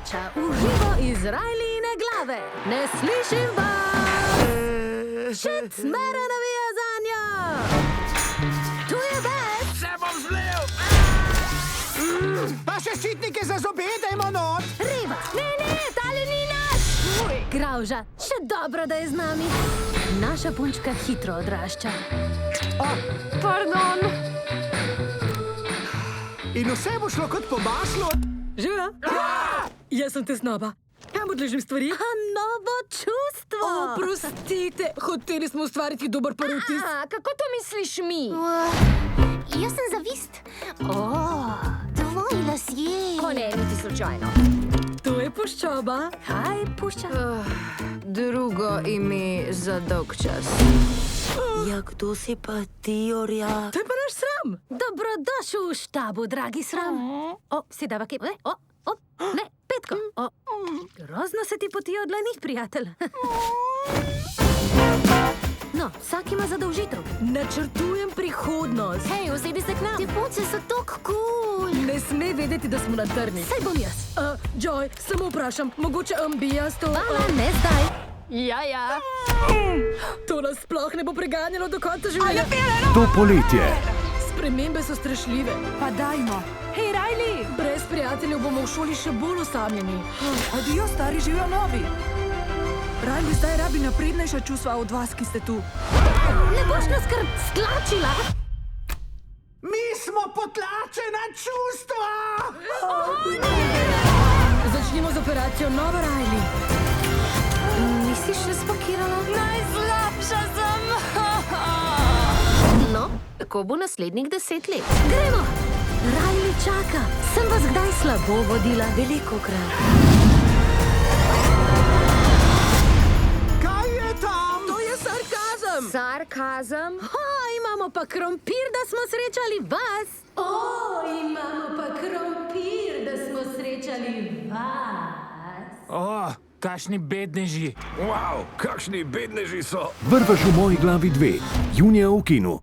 sreča v živo iz Rajline glave. Ne slišim vas. Šit smere navija zanjo. Tu je Beth. Se bom zlil! Pa še ščitnike za zobe, dajmo not! Riba. Ne, tale ni naš. Gravža, še dobro, da je z nami. Naša punčka hitro odrašča. Pardon. In vse bo šlo kot po maslu. Živa? Jaz sem tesnoba. Kam odležim stvari? Novo čustvo. Oprostite, hoteli smo ustvariti dober prvi vtis. Kako to misliš mi? Jaz sem zavist. Tvoji lasje. O ne, niti slučajno. To je puščoba. Kaj pušča? Drugo ime za dolg čas. Ja, kdo si pa ti, Orja? To je pa naš sram. Dobrodošel v štabu, dragi sram. Sedava kje? Ne, Petko. Grozno se ti potijo dlani, prijatelj. No, vsak ima zadolžitev. Načrtujem prihodnost. Hej, usedi se k nam. Te punce so tok cool. Ne sme vedeti, da smo na trni. Saj bom jaz. Joy, samo vprašam, mogoče bi jaz to... Hvala, ne zdaj. Ja. To nas sploh ne bo preganjalo do konca življenja. To poletje. Spremembe so strašljive. Pa dajmo. Hej, Riley! Brez prijateljev bomo v šoli še bolj osamljeni. Adijo, stari, živijo novi. Riley zdaj rabi naprednejša čustva od vas, ki ste tu. Ne boš nas kar stlačila? Mi smo potlačena čustva! Začnimo z operacijo Nova Riley. Nisi še spakirala? Najslabša sem. No, tako bo naslednjih 10 let. Gremo! Riley čaka. Sem vas kdaj slabo vodila? Velikokrat. Kaj je tam? To je sarkazem! Sarkazem? Imamo pa krompir, da smo srečali vas. Imamo pa krompir, da smo srečali vas. Kakšni bedneži. Vrvež v moji glavi 2. Junija v kinu.